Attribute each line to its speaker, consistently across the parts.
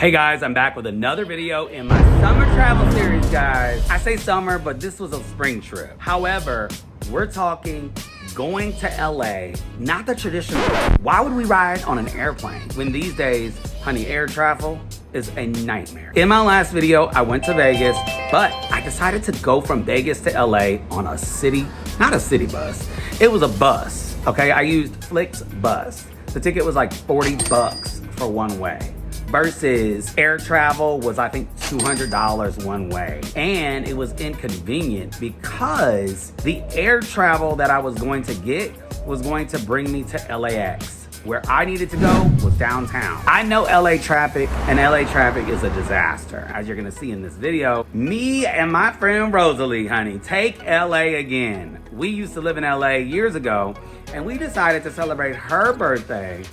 Speaker 1: Hey guys, I'm back with another video in my summer travel series, guys. I say summer, but this was a spring trip. However, we're talking going to LA, not the traditional. Why would we ride on an airplane when these days, honey, air travel is a nightmare. In my last video, I went to Vegas, but I decided to go from Vegas to LA on a city, not a city bus. It was a bus, okay? I used Flix Bus. The ticket was like 40 bucks for one way. Versus air travel was, I think, $200 one way. And it was inconvenient because the air travel that I was going to get was going to bring me to LAX. Where I needed to go was downtown. I know LA traffic, and LA traffic is a disaster. As you're gonna see in this video, me and my friend Rosalie, honey, take LA again. We used to live in LA years ago, and we decided to celebrate her birthday,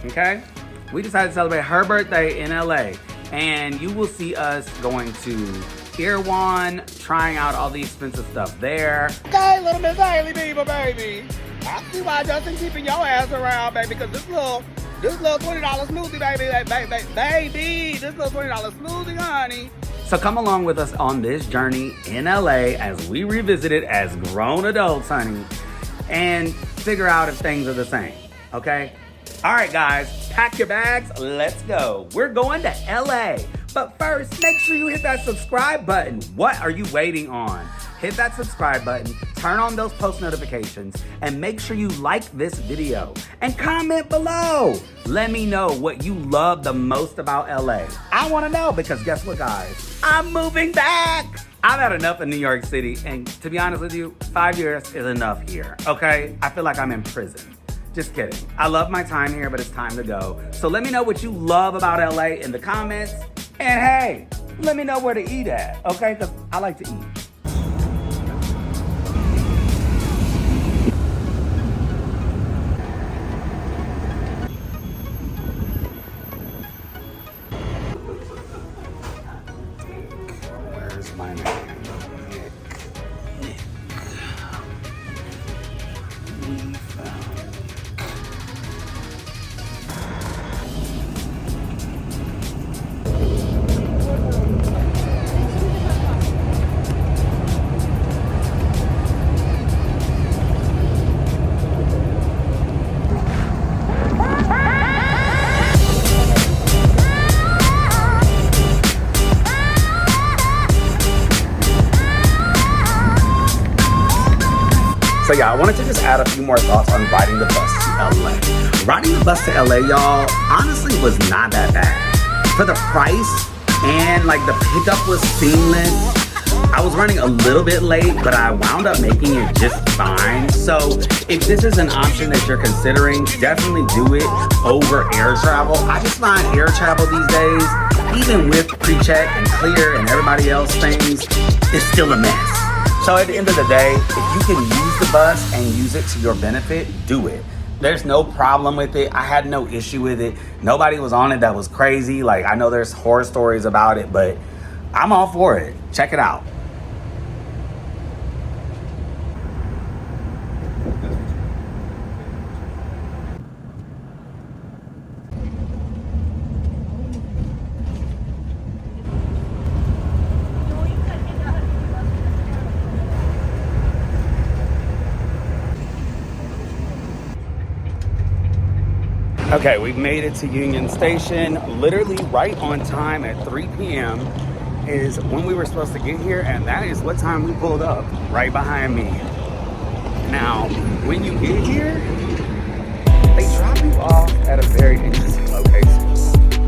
Speaker 1: okay? We decided to celebrate her birthday in LA, and you will see us going to Erewhon, trying out all the expensive stuff there.
Speaker 2: Okay, little Miss Haley Bieber, baby. I see why Justin keeping your ass around, baby, because this little $20 smoothie, baby, this little $20 smoothie, honey.
Speaker 1: So come along with us on this journey in LA as we revisit it as grown adults, honey, and figure out if things are the same, okay? All right, guys, pack your bags, let's go. We're going to LA. But first, make sure you hit that subscribe button. What are you waiting on? Hit that subscribe button, turn on those post notifications, and make sure you like this video. And comment below. Let me know what you love the most about LA. I wanna know because guess what, guys? I'm moving back. I've had enough in New York City, and to be honest with you, 5 years is enough here, okay? I feel like I'm in prison. Just kidding. I love my time here, but it's time to go. So let me know what you love about LA in the comments. And hey, let me know where to eat at, okay? Because I like to eat. Where's my man? Nick. We found So yeah, I wanted to just add a few more thoughts on riding the bus to LA. Riding the bus to LA, y'all, honestly was not that bad. For the price and like the pickup was seamless. I was running a little bit late, but I wound up making it just fine. So if this is an option that you're considering, definitely do it over air travel. I just find air travel these days, even with pre-check and clear and everybody else things, it's still a mess. So at the end of the day, if you can use the bus and use it to your benefit, do it. There's no problem with it. I had no issue with it. Nobody was on it that was crazy. Like, I know there's horror stories about it, but I'm all for it. Check it out. Okay, we've made it to Union Station. Literally right on time at 3 p.m. is when we were supposed to get here, and that is what time we pulled up, right behind me. Now, when you get here, they drop you off at a very interesting location.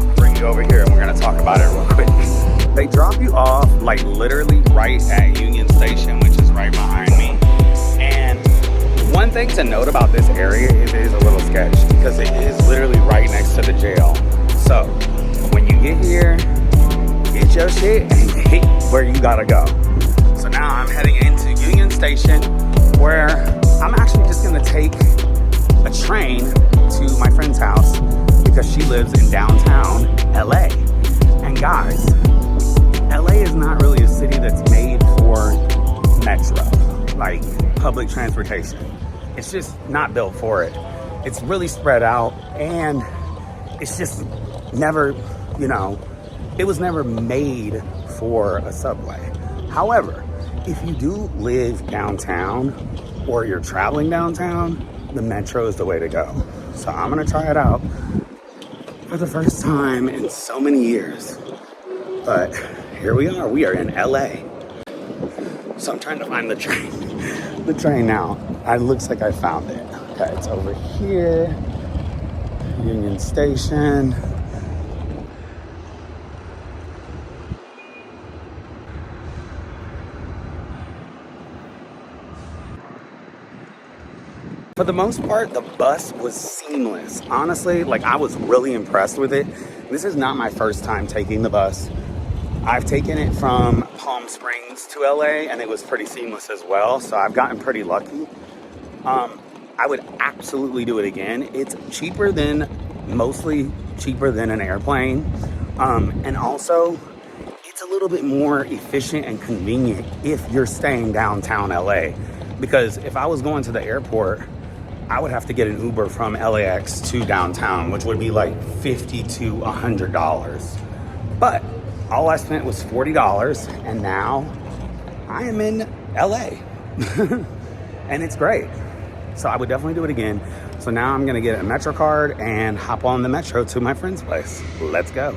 Speaker 1: I'll bring you over here and we're gonna talk about it real quick. They drop you off like literally right at Union Station, which is right behind me. And one thing to note about this area is it is a little sketch because it is literally right next to the jail. So when you get here, get your shit and hit where you gotta go. So now I'm heading into Union Station where I'm actually just gonna take a train to my friend's house because she lives in downtown LA. And guys, LA is not really a city that's made for metro, like public transportation. It's just not built for it. It's really spread out and it's just never, you know, it was never made for a subway. However, if you do live downtown or you're traveling downtown, the metro is the way to go. So I'm gonna try it out for the first time in so many years. But here we are in LA. So I'm trying to find the train. The train now. It looks like I found it. Okay, it's over here. Union Station. For the most part, the bus was seamless. Honestly, like I was really impressed with it. This is not my first time taking the bus. I've taken it from Palm Springs to LA and it was pretty seamless as well. So I've gotten pretty lucky. I would absolutely do it again. It's mostly cheaper than an airplane. And also it's a little bit more efficient and convenient if you're staying downtown LA. Because if I was going to the airport, I would have to get an Uber from LAX to downtown, which would be like $50 to $100. But all I spent was $40, and now I am in LA. And it's great. So I would definitely do it again. So now I'm gonna get a Metro card and hop on the Metro to my friend's place. Let's go.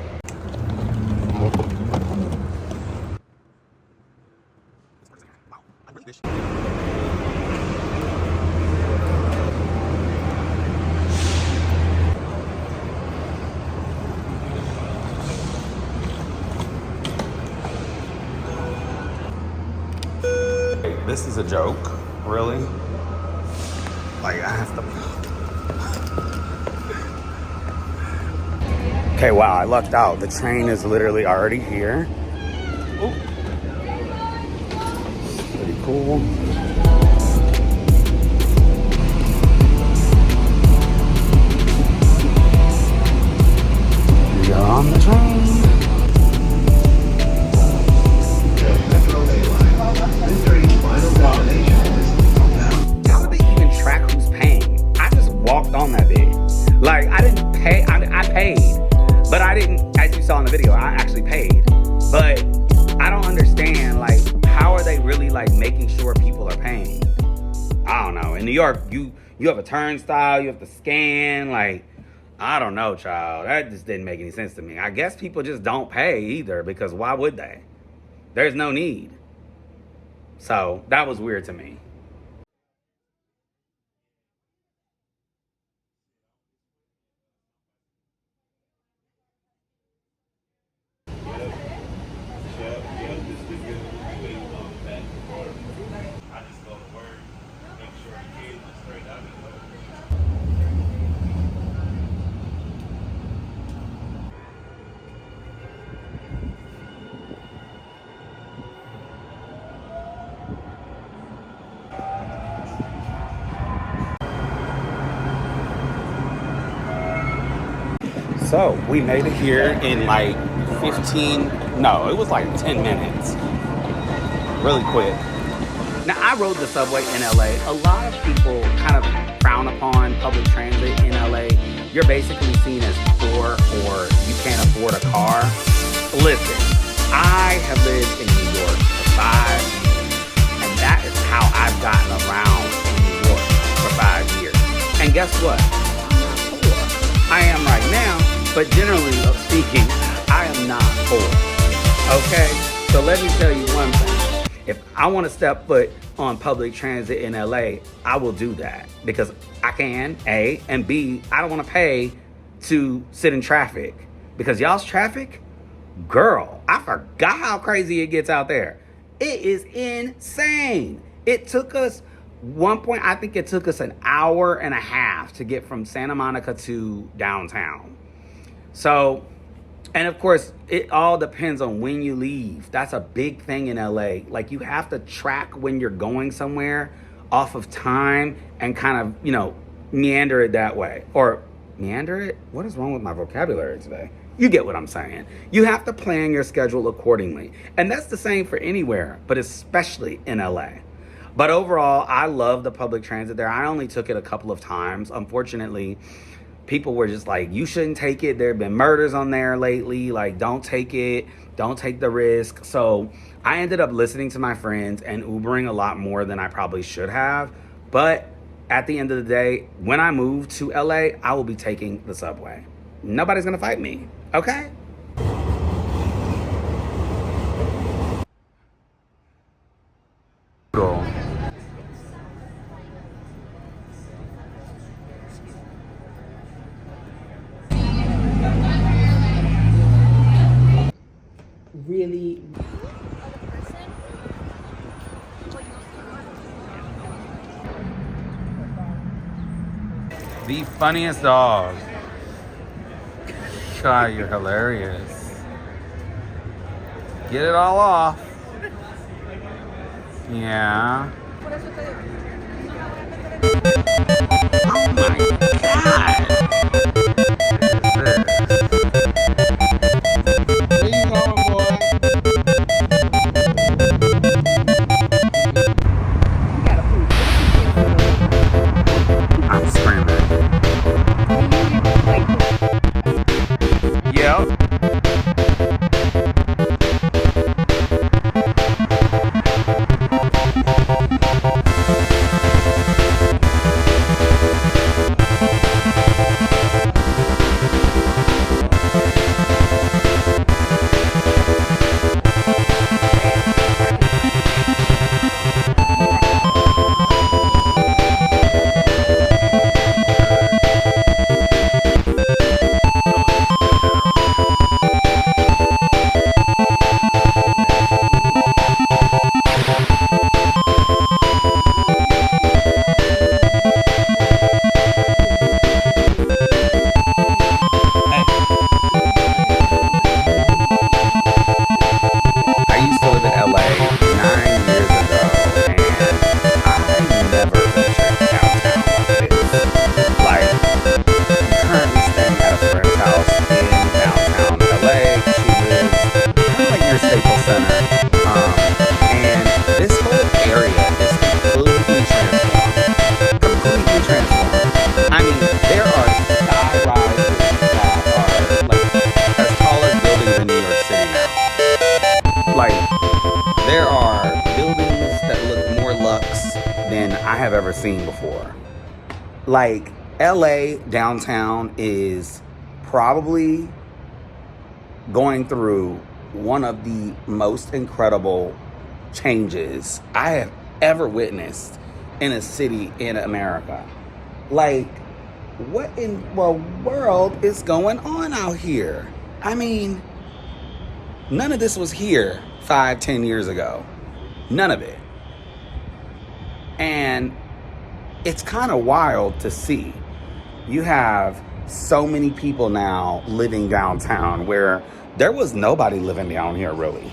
Speaker 1: This is a joke, really? Like, I have to... Okay, wow, I lucked out. The train is literally already here. Ooh. Pretty cool. We are on the train. How would they even track who's paying? I just walked on that bitch. Like, I didn't pay. I paid, but I didn't. As you saw in the video, I actually paid. But I don't understand. Like, how are they really like making sure people are paying? I don't know. In New York, you have a turnstile. You have to scan. Like, I don't know, child. That just didn't make any sense to me. I guess people just don't pay either because why would they? There's no need. So that was weird to me. So we made it here in like 15, no, it was like 10 minutes. Really quick. Now, I rode the subway in LA. A lot of people kind of frown upon public transit in LA. You're basically seen as poor or you can't afford a car. Listen, I have lived in New York for 5 years, and that is how I've gotten around in New York for 5 years. And guess what? I'm not poor. I am right now, but generally speaking, I am not poor. Okay? So let me tell you one thing. If I want to step foot on public transit in LA, I will do that because I can, A, and B, I don't want to pay to sit in traffic because y'all's traffic, girl, I forgot how crazy it gets out there. It is insane. It took us I think it took us an hour and a half to get from Santa Monica to downtown. So, and of course, it all depends on when you leave. That's a big thing in LA. Like, you have to track when you're going somewhere off of time and kind of, meander it that way. Or meander it? What is wrong with my vocabulary today? You get what I'm saying. You have to plan your schedule accordingly. And that's the same for anywhere, but especially in LA. But overall, I love the public transit there. I only took it a couple of times. Unfortunately, people were just like, you shouldn't take it. There have been murders on there lately. Like, don't take it. Don't take the risk. So I ended up listening to my friends and Ubering a lot more than I probably should have. But at the end of the day, when I move to LA, I will be taking the subway. Nobody's gonna fight me, okay? Cool. Really? The funniest dog. God, you're hilarious. Get it all off. Yeah. Oh my God.
Speaker 2: Where you going, boy?
Speaker 1: I'm screaming. Yep. Have ever seen before. Like, LA downtown is probably going through one of the most incredible changes I have ever witnessed in a city in America. Like, what in the world is going on out here? I mean, none of this was here 5-10 years ago. None of it. And it's kind of wild to see. You have so many people now living downtown where there was nobody living down here, really.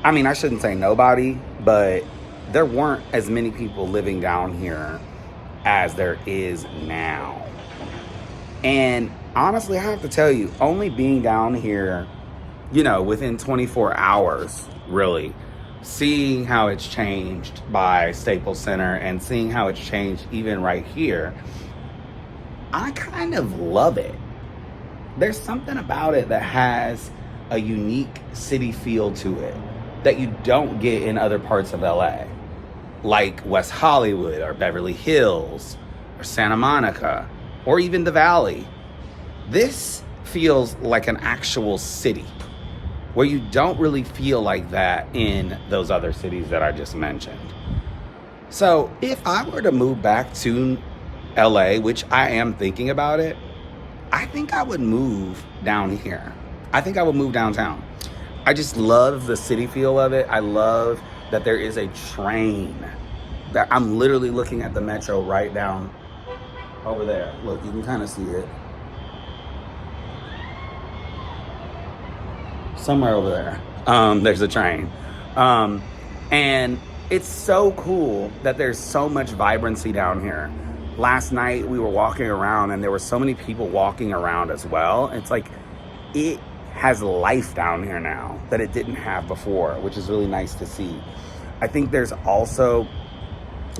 Speaker 1: I mean, I shouldn't say nobody, but there weren't as many people living down here as there is now. And honestly, I have to tell you, only being down here, you know, within 24 hours, really, seeing how it's changed by Staples Center and seeing how it's changed even right here, I kind of love it. There's something about it that has a unique city feel to it that you don't get in other parts of LA, like West Hollywood or Beverly Hills or Santa Monica or even the Valley. This feels like an actual city, where you don't really feel like that in those other cities that I just mentioned. So if I were to move back to LA, which I am thinking about it, I think I would move down here. I think I would move downtown. I just love the city feel of it. I love that there is a train. That I'm literally looking at the metro right down over there. Look, you can kind of see it. Somewhere over there, there's a train. And it's so cool that there's so much vibrancy down here. Last night we were walking around and there were so many people walking around as well. It's like, it has life down here now that it didn't have before, which is really nice to see. I think there's also,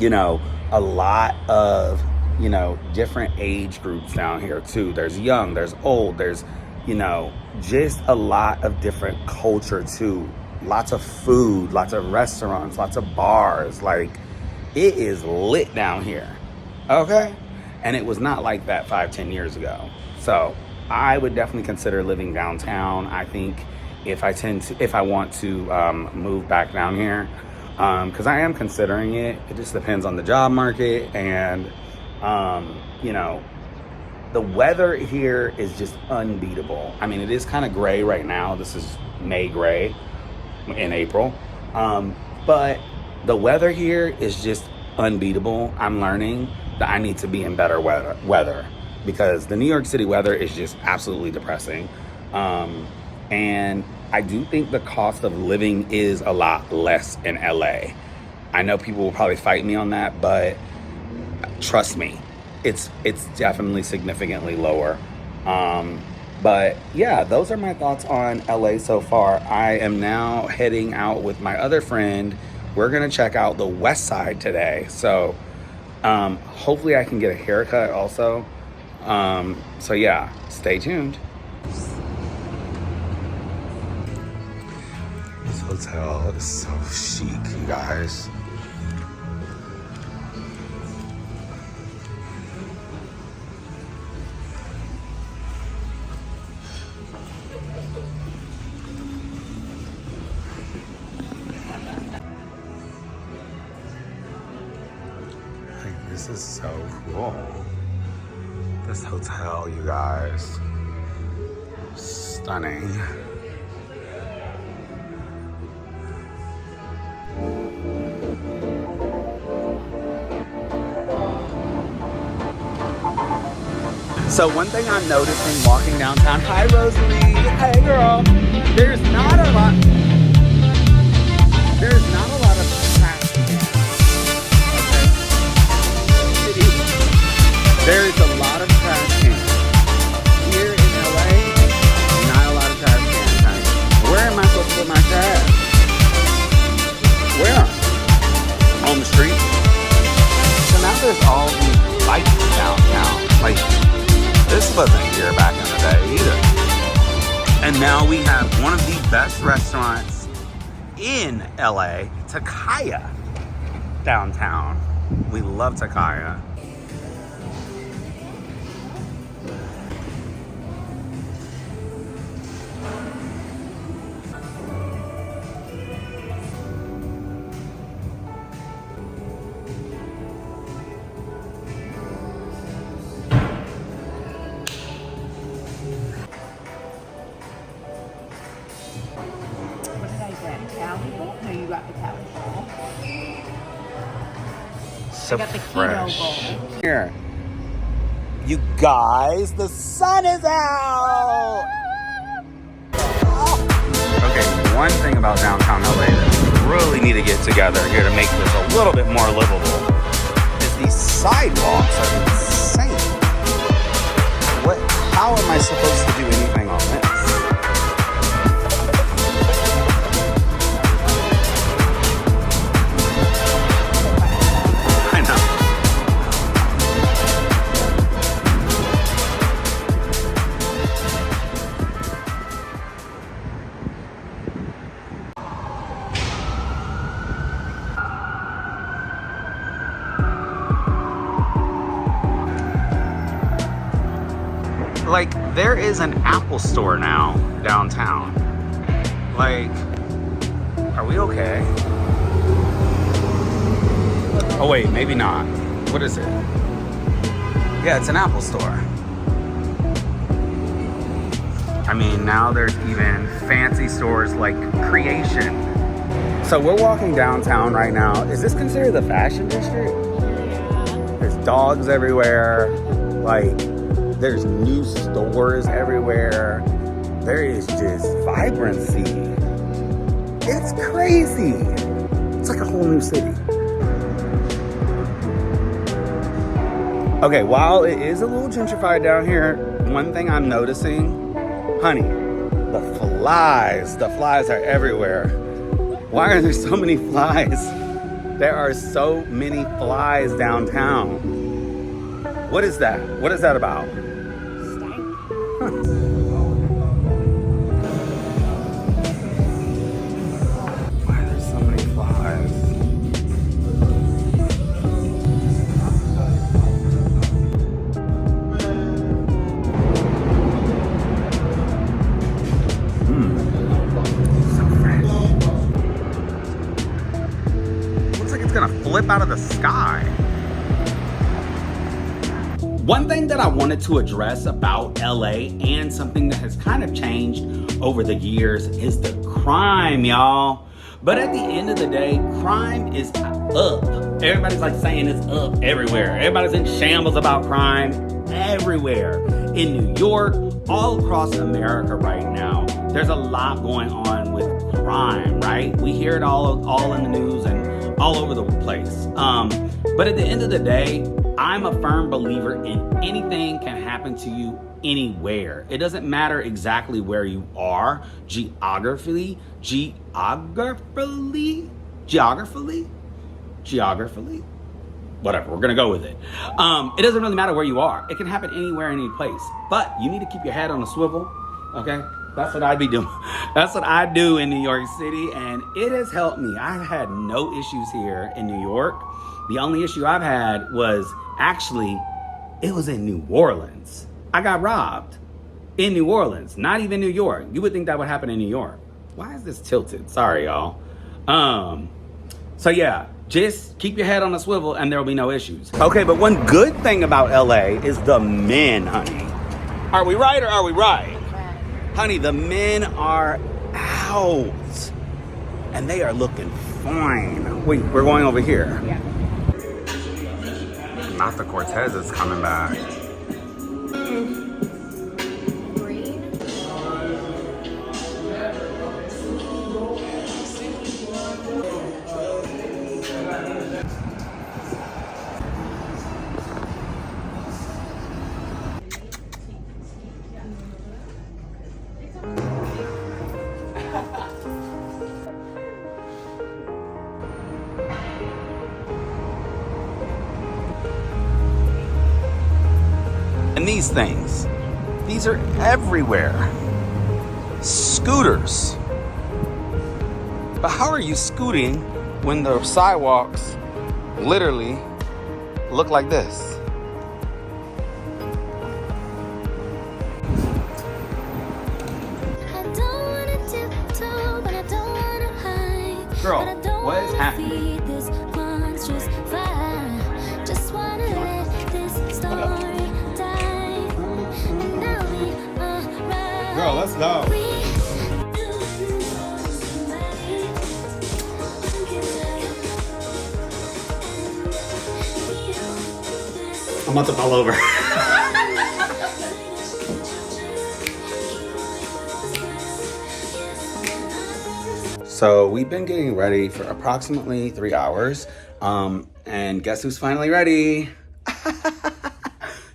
Speaker 1: you know, a lot of you know, different age groups down here too. There's young, there's old, there's, you know, just a lot of different culture too. Lots of food, lots of restaurants, lots of bars. Like, it is lit down here, okay? And it was not like that 5-10 years ago. So I would definitely consider living downtown. I think if I want to move back down here, because I am considering it. It just depends on the job market, and you know, the weather here is just unbeatable. I mean, it is kind of gray right now. This is May gray in April, but the weather here is just unbeatable. I'm learning that I need to be in better weather because the New York City weather is just absolutely depressing. And I do think the cost of living is a lot less in LA. I know people will probably fight me on that, but trust me, it's definitely significantly lower. But yeah, those are my thoughts on LA so far. I am now heading out with my other friend. We're gonna check out the West Side today. So hopefully I can get a haircut also. So yeah, stay tuned. This hotel is so chic, you guys. This is so cool. This hotel, you guys, stunning. So one thing I'm noticing walking downtown, hi Rosalie, hey girl, there's not a lot of trash cans. There is a lot of trash cans. Here in LA, not a lot of trash cans, honey. Where am I supposed to put my trash? Where? On the street? So now there's all these lights downtown. Like, this wasn't here back in the day either. And now we have one of the best restaurants in LA, Takaya, downtown. We love Takaya.
Speaker 3: No, you got the Cali bowl.
Speaker 1: So
Speaker 3: I got the
Speaker 1: fresh.
Speaker 3: keto bowl.
Speaker 1: Here. You guys, the sun is out! Okay, one thing about downtown LA that we really need to get together here to make this a little bit more livable is these sidewalks are insane. How am I supposed to do anything on this? Like, there is an Apple store now downtown. Like, are we okay? Oh wait, maybe not. What is it? Yeah, it's an Apple store. I mean, now there's even fancy stores like Creation. So we're walking downtown right now. Is this considered the fashion district? There's dogs everywhere. Like, there's new stores everywhere. There is just vibrancy. It's crazy. It's like a whole new city. Okay, while it is a little gentrified down here, one thing I'm noticing, honey, the flies are everywhere. Why are there so many flies? There are so many flies downtown. What is that? What is that about? Why are there so many flies? So fresh. Looks like it's gonna flip out of the sky. One thing that I wanted to address about LA and something that has kind of changed over the years is the crime, y'all. But at the end of the day, crime is up. Everybody's like saying it's up everywhere. Everybody's in shambles about crime everywhere. In New York, all across America right now, there's a lot going on with crime, right? We hear it all in the news and all over the place. But at the end of the day, I'm a firm believer in anything can happen to you anywhere. It doesn't matter exactly where you are, geographically, whatever, we're gonna go with it. It doesn't really matter where you are. It can happen anywhere, any place. But you need to keep your head on a swivel, okay? That's what I'd be doing. That's what I do in New York City, and it has helped me. I've had no issues here in New York. The only issue I've had was it was in New Orleans. I got robbed in New Orleans, not even New York. You would think that would happen in New York. Why is this tilted? Sorry, y'all. So yeah, just keep your head on a swivel and there will be no issues. Okay, but one good thing about LA is the men, honey. Are we right or are we right? Honey, the men are out and they are looking fine. Wait, we're going over here.
Speaker 3: Yeah.
Speaker 1: Not the Cortez is coming back.
Speaker 3: Green.
Speaker 1: And these things, these are everywhere. Scooters. But how are you scooting when the sidewalks literally look like this? Girl, what is happening? Girl, let's go. I'm about to fall over. So we've been getting ready for approximately 3 hours. And guess who's finally ready?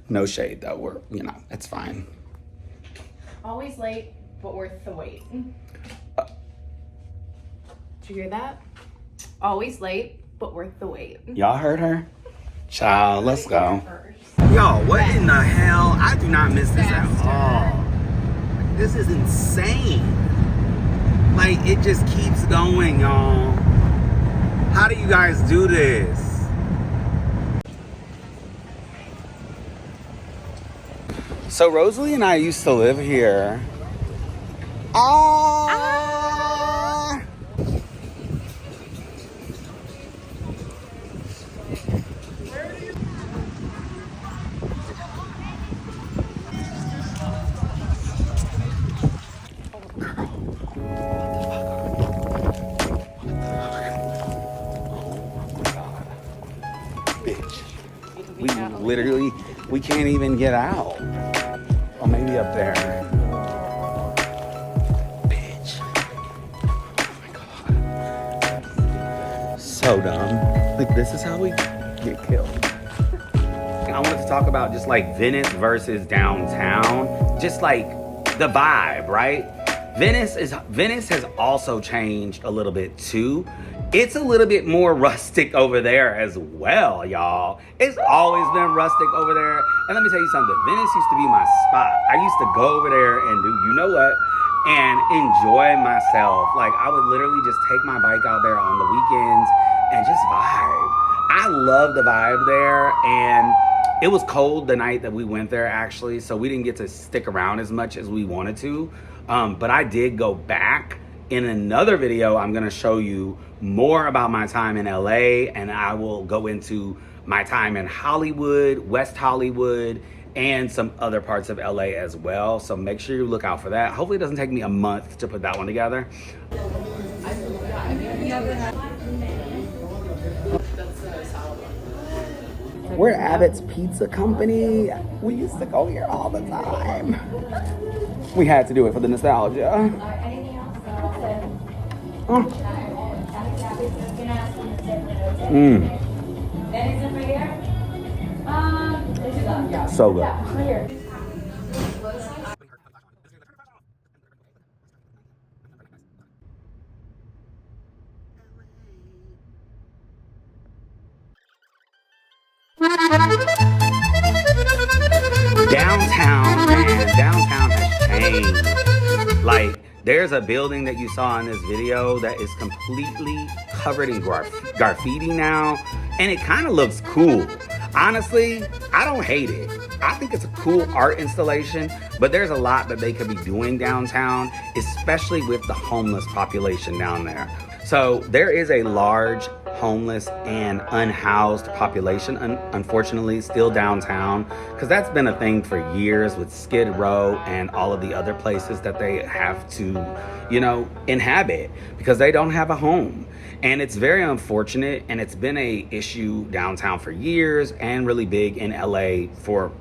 Speaker 1: No shade though, it's fine.
Speaker 3: Always late, but worth the wait. Did you hear that? Always late, but worth the wait.
Speaker 1: Y'all heard her? Child, let's go. Yo, what in the hell? I do not miss this at all. This is insane. Like, it just keeps going, y'all. How do you guys do this? So Rosalie and I used to live here. We can't even get out. Oh, maybe up there. Bitch. Oh my God. So dumb. Like, this is how we get killed. And I wanted to talk about just like Venice versus downtown. Just like the vibe, right? Venice has also changed a little bit too. It's a little bit more rustic over there as well, y'all. It's always been rustic over there. And let me tell you something, Venice used to be my spot. I used to go over there and do, you know what, and enjoy myself. Like, I would literally just take my bike out there on the weekends and just vibe. I love the vibe there, and it was cold the night that we went there, actually, so we didn't get to stick around as much as we wanted to. But I did go back. In another video, I'm gonna show you more about my time in LA, and I will go into my time in Hollywood, West Hollywood, and some other parts of LA as well. So make sure you look out for that. Hopefully it doesn't take me a month to put that one together. We're Abbott's Pizza Company. We used to go here all the time. We had to do it for the nostalgia. So good. Downtown, man, downtown has changed. Like, there's a building that you saw in this video that is completely covered in graffiti now, and it kind of looks cool. Honestly, I don't hate it. I think it's a cool art installation, but there's a lot that they could be doing downtown, especially with the homeless population down there. So there is a large homeless and unhoused population, unfortunately, still downtown, because that's been a thing for years with Skid Row and all of the other places that they have to, inhabit because they don't have a home. And it's very unfortunate, and it's been a issue downtown for years and really big in LA for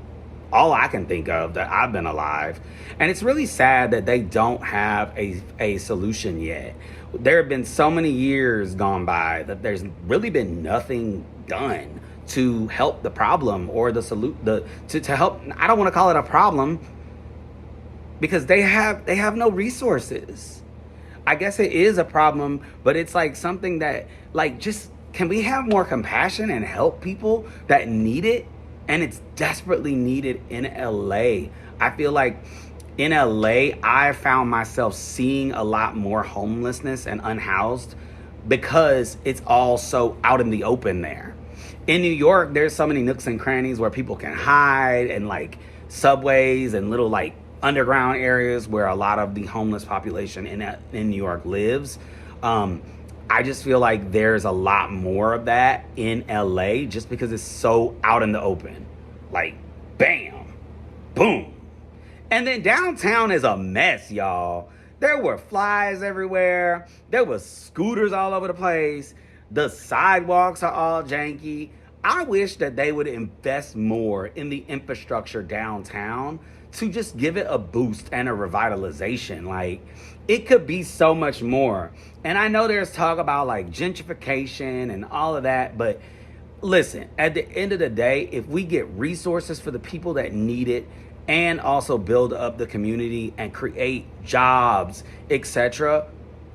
Speaker 1: all I can think of that I've been alive. And it's really sad that they don't have a solution yet. There have been so many years gone by that there's really been nothing done to help the problem or to help. I don't want to call it a problem because they have no resources. I guess it is a problem, but it's like something that, like, just, can we have more compassion and help people that need it? And it's desperately needed in LA. I feel like in LA, I found myself seeing a lot more homelessness and unhoused because it's all so out in the open there. In New York, there's so many nooks and crannies where people can hide, and like subways and little like underground areas where a lot of the homeless population in New York lives. I just feel like there's a lot more of that in LA just because it's so out in the open. Like, bam, boom. And then downtown is a mess, y'all. There were flies everywhere. There was scooters all over the place. The sidewalks are all janky. I wish that they would invest more in the infrastructure downtown to just give it a boost and a revitalization. Like, it could be so much more. And I know there's talk about like gentrification and all of that, but listen, at the end of the day, if we get resources for the people that need it and also build up the community and create jobs, etc.,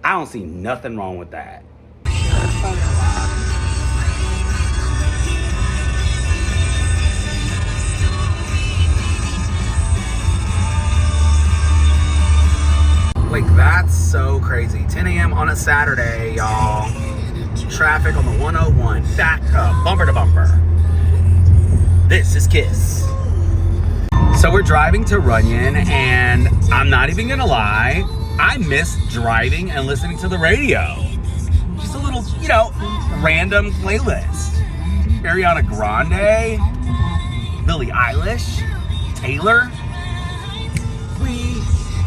Speaker 1: I don't see nothing wrong with that. Like, that's so crazy. 10 a.m. on a Saturday, y'all. Traffic on the 101, backed up, bumper to bumper. This is Kiss. So we're driving to Runyon, and I'm not even gonna lie, I miss driving and listening to the radio. Just a little, random playlist. Ariana Grande, Billie Eilish, Taylor. We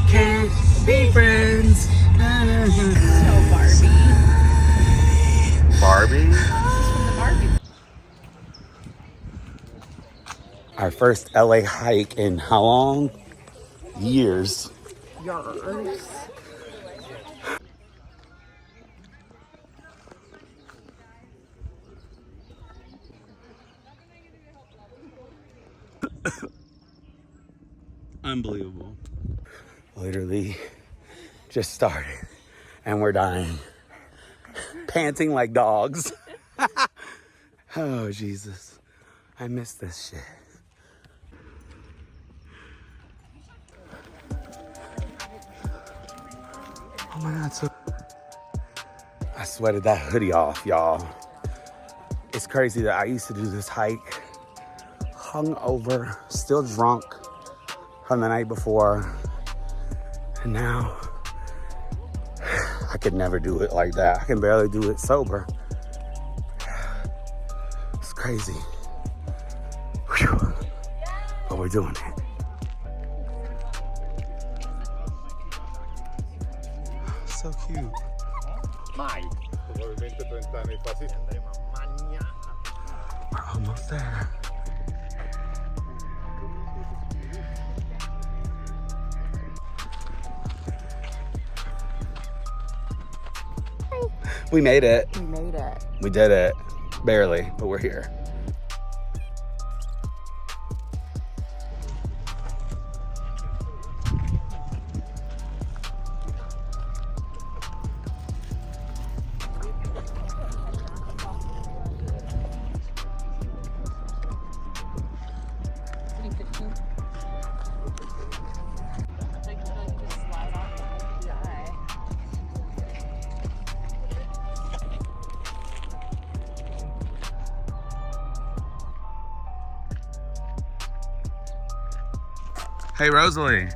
Speaker 1: can't be friends.
Speaker 3: So Barbie.
Speaker 1: Barbie?
Speaker 3: Barbie.
Speaker 1: Our first LA hike in how long? Years.
Speaker 3: Yours.
Speaker 1: Unbelievable. Literally just started and we're dying. Panting like dogs. Oh, Jesus. I miss this shit. Oh my God, so I sweated that hoodie off, y'all. It's crazy that I used to do this hike hungover, still drunk from the night before. And now I could never do it like that. I can barely do it sober. It's crazy. Whew. But we're doing it. So cute.
Speaker 2: Mai. Probabilmente 30 anni fa si andremo a Magna.
Speaker 1: We're almost there. We made it.
Speaker 3: We made it.
Speaker 1: We did it. Barely, but we're here. Hey, Rosalie.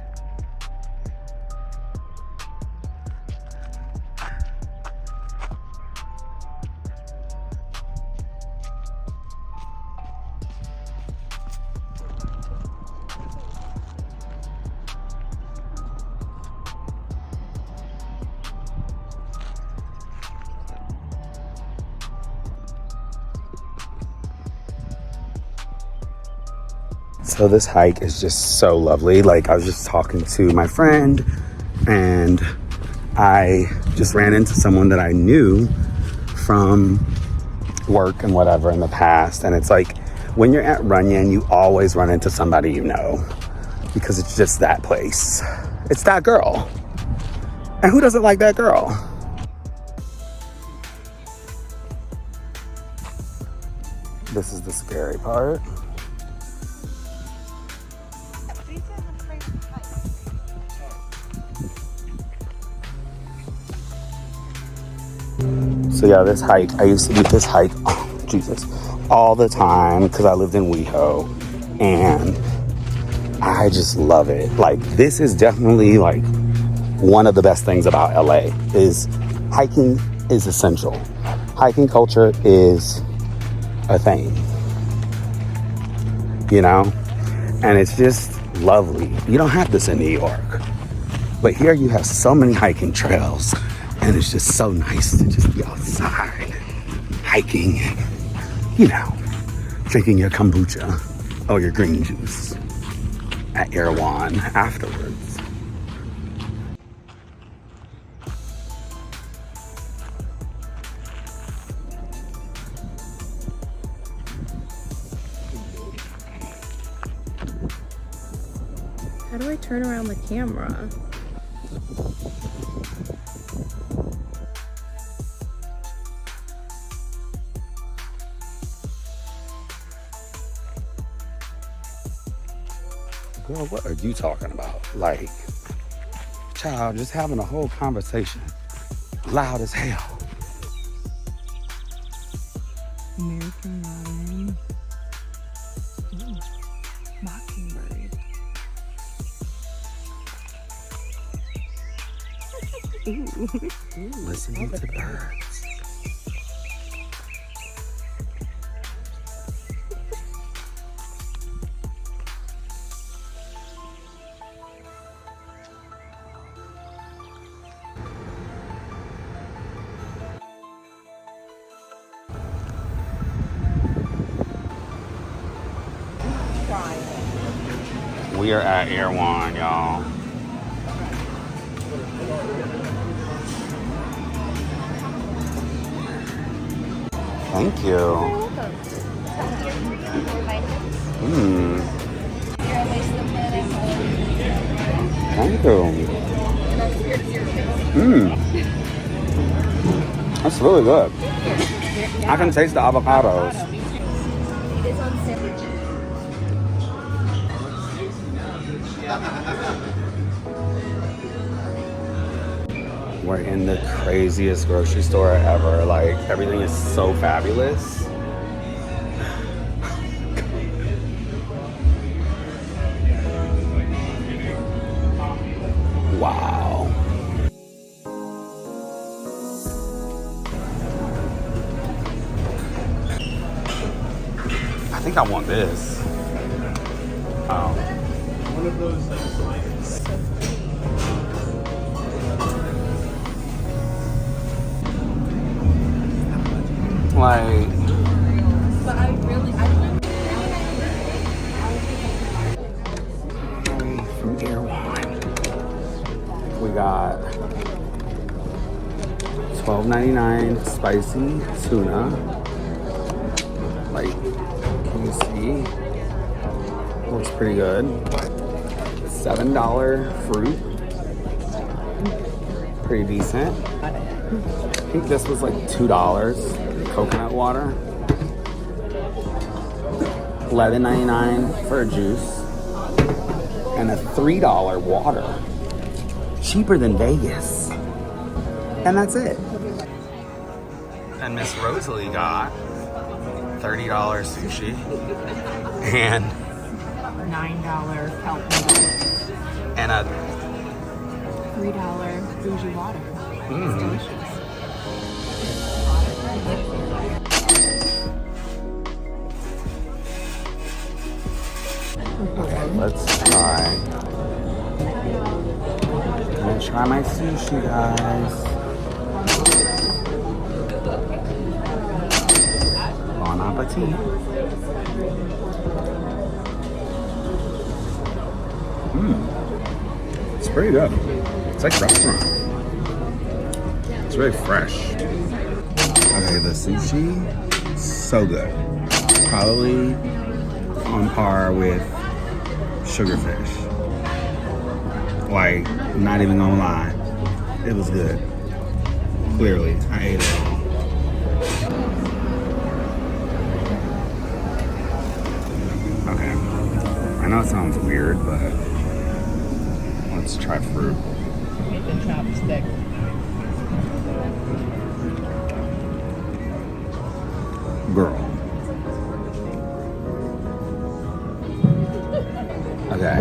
Speaker 1: So this hike is just so lovely. Like, I was just talking to my friend and I just ran into someone that I knew from work and whatever in the past. And it's like, when you're at Runyon, you always run into somebody you know because it's just that place. It's that girl. And who doesn't like that girl? This is the scary part. So yeah, this hike, I used to do this hike, oh, Jesus, all the time because I lived in WeHo, and I just love it. Like, this is definitely like one of the best things about LA is hiking is essential. Hiking culture is a thing, you know, and it's just lovely. You don't have this in New York, but here you have so many hiking trails. And it's just so nice to just be outside, hiking, you know, drinking your kombucha or your green juice at Erewhon afterwards.
Speaker 3: How do I turn around the camera?
Speaker 1: Girl, what are you talking about? Like, child, just having a whole conversation. Loud as hell.
Speaker 3: American Robin. Ooh, Mockingbird. Ooh.
Speaker 1: Listening to birds. We are at Erewhon, y'all. Thank you. Thank you. Mmm. That's really good. I can taste the avocados. We're in the craziest grocery store ever. Like, everything is so fabulous. Wow. I think I want this. Oh. One of those like,
Speaker 3: But I really,
Speaker 1: from Erewhon. We got $12.99 spicy tuna. Like, can you see? Looks pretty good. $7 fruit. Pretty decent. I think this was like $2. Coconut water. $11.99 for a juice. And a $3 water. Cheaper than Vegas. And that's it. And Miss Rosalie got $30 sushi. And
Speaker 3: $9 kelp noodles.
Speaker 1: and a
Speaker 3: $3 bougie water. It's delicious.
Speaker 1: okay, let's try. I'm gonna try my sushi, guys. Bon appetit. It's pretty good. It's like restaurant. It's really fresh. Okay, the sushi, so good. Probably on par with sugarfish. Like, not even gonna lie, it was good. Clearly, I ate it all. Okay, I know it sounds weird, but let's try fruit.
Speaker 3: Get the chopstick.
Speaker 1: Girl. Okay,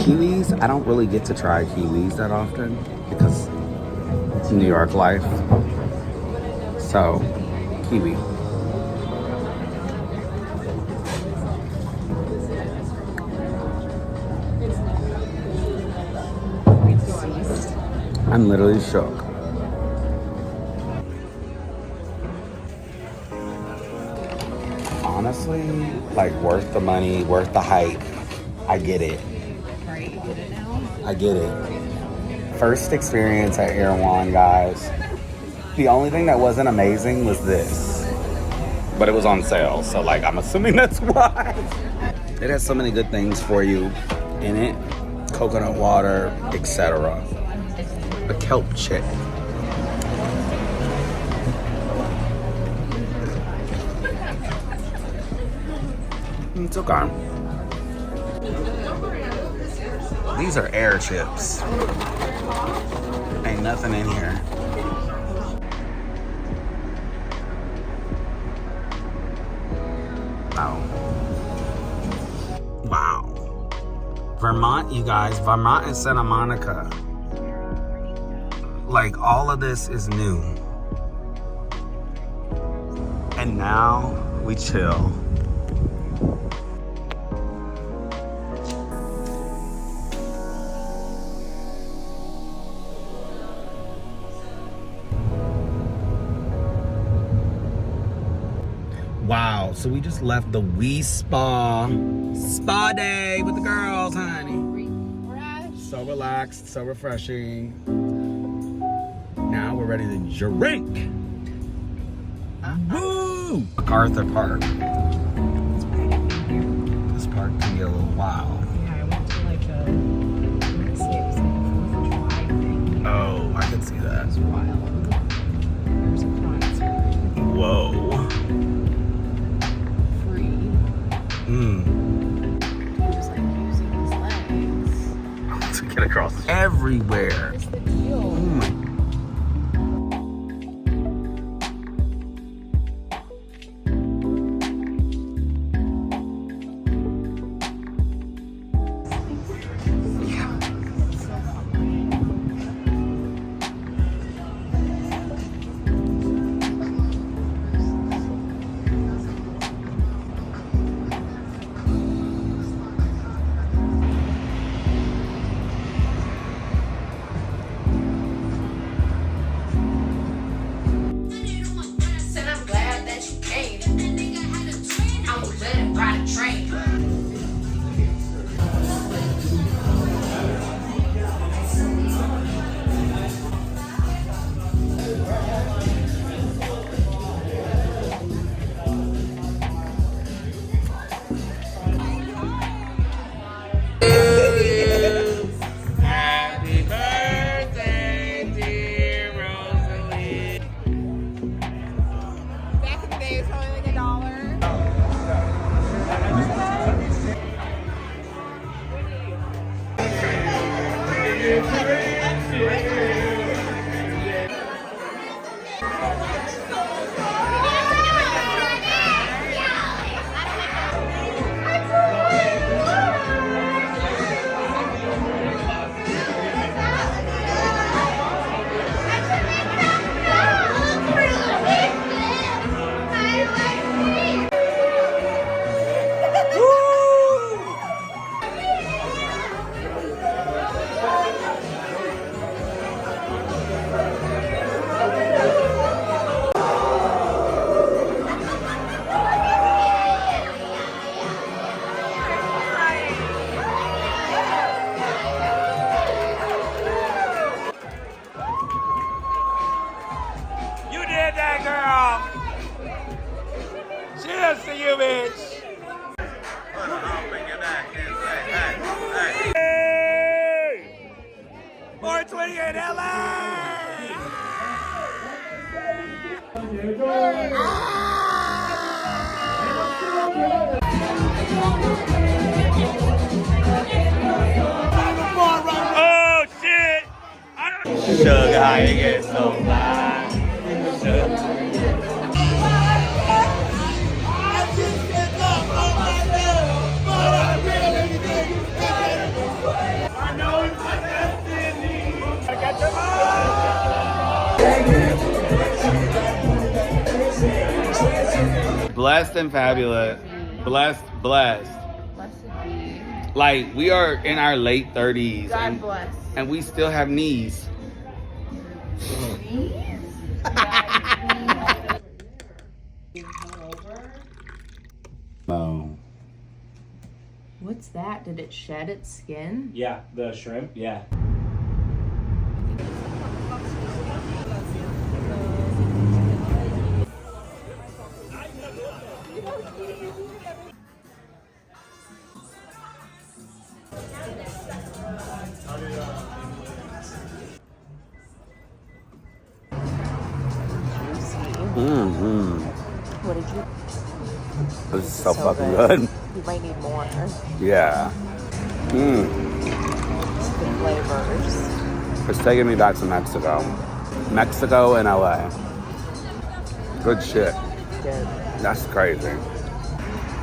Speaker 1: kiwis, I don't really get to try kiwis that often because it's New York life. So, kiwi. I'm literally shook. Honestly, like, worth the money, worth the hype. I get it.
Speaker 3: Right, you get it now?
Speaker 1: I get it. First experience at Erewhon, guys. The only thing that wasn't amazing was this. But it was on sale, so like, I'm assuming that's why. It has so many good things for you in it. Coconut water, etc. A kelp chick. It's okay. These are air chips. Ain't nothing in here. Oh. Wow. Vermont, you guys. Vermont and Santa Monica. Like, all of this is new. And now we chill. Wow, so we just left the Wee Spa day with the girls, honey. So relaxed, so refreshing. Now we're ready to drink. Woo! MacArthur Park. This park can be a little wild.
Speaker 3: Yeah, I went to like a, let's see, it was like a 4th of July thing.
Speaker 1: Oh, I can see that.
Speaker 3: It's wild. There's a concert.
Speaker 1: Whoa.
Speaker 3: Free.
Speaker 1: Hmm.
Speaker 3: He was like using his legs.
Speaker 1: To get across everywhere.
Speaker 3: What's the deal?
Speaker 1: Oh my.
Speaker 3: Said I'm glad that you came. I was ready to ride a train.
Speaker 2: Happy birthday, dear Rosalie.
Speaker 4: Back in the day, it was probably like $1.
Speaker 2: You did that, girl. Cheers to you, bitch. Hey! 420 in LA! Oh, shit!
Speaker 1: Sugar, how you get so fly? Sugar. Blessed and fabulous. Blessed.
Speaker 3: Blessed be.
Speaker 1: Like, we are in our late 30s.
Speaker 3: God bless.
Speaker 1: And we still have knees. Oh.
Speaker 3: What's that? Did it shed its skin?
Speaker 5: Yeah, the shrimp, yeah.
Speaker 1: Mm-hmm.
Speaker 3: What did you?
Speaker 1: This is so fucking
Speaker 3: good.
Speaker 1: good.
Speaker 3: You might need more.
Speaker 1: Yeah. Mm.
Speaker 3: Good flavors.
Speaker 1: It's taking me back to Mexico. Mexico and LA. Good shit.
Speaker 3: Good.
Speaker 1: That's crazy.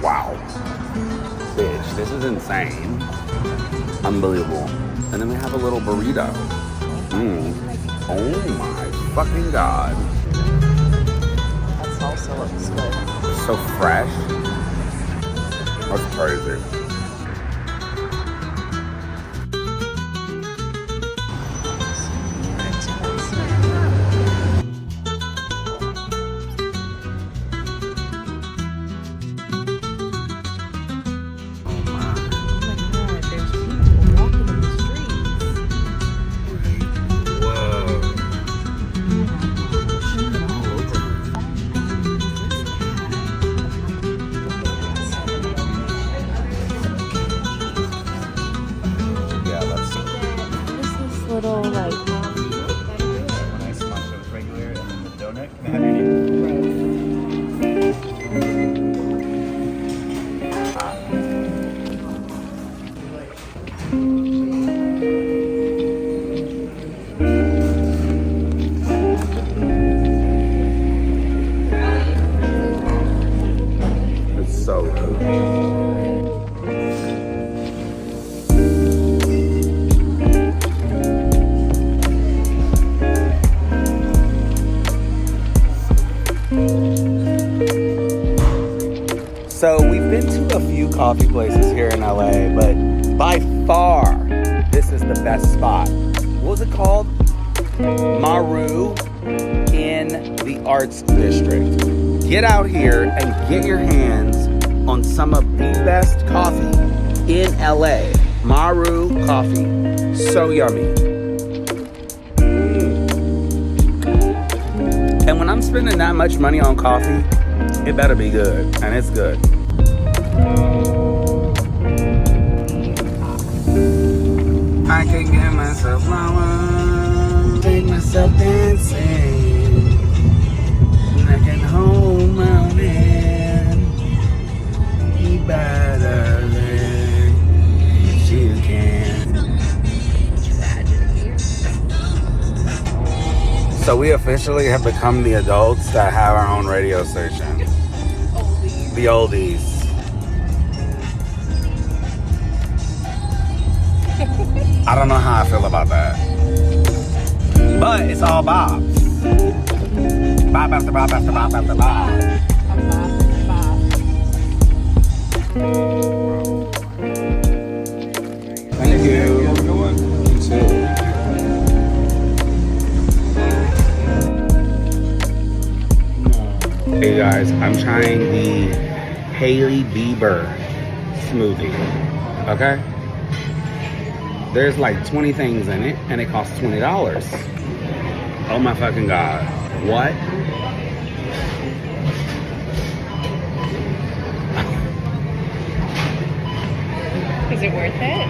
Speaker 1: Wow. Bitch, this is insane. Unbelievable. And then we have a little burrito. Oh my fucking God.
Speaker 3: That salsa looks good.
Speaker 1: So fresh. That's crazy. It's so good. So we've been to a few coffee places here in LA, but by far, this is the best spot. What was it called? Maru in the Arts District. Get out here and get your hands on some of the best coffee in LA. Maru coffee. So yummy. And when I'm spending that much money on coffee, it better be good, and it's good. I can get myself flowers, take myself dancing, and I can hold my man. He better than you can. So we officially have become the adults that have our own radio station. The oldies. I don't know how I feel about that. But it's all bobs. Bob after bob after bob after bob. Thank you. You too. Hey guys, I'm trying the Hailey Bieber smoothie. Okay? There's like 20 things in it, and it costs $20. Oh my fucking God. What?
Speaker 4: Is it worth it?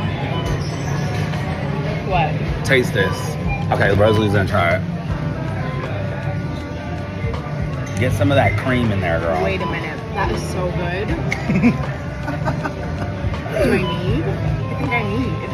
Speaker 4: What?
Speaker 1: Taste this. Okay, Rosalie's gonna try it. Get some of that cream in there, girl.
Speaker 4: Wait a minute. That is so good. Do I need? I think I need.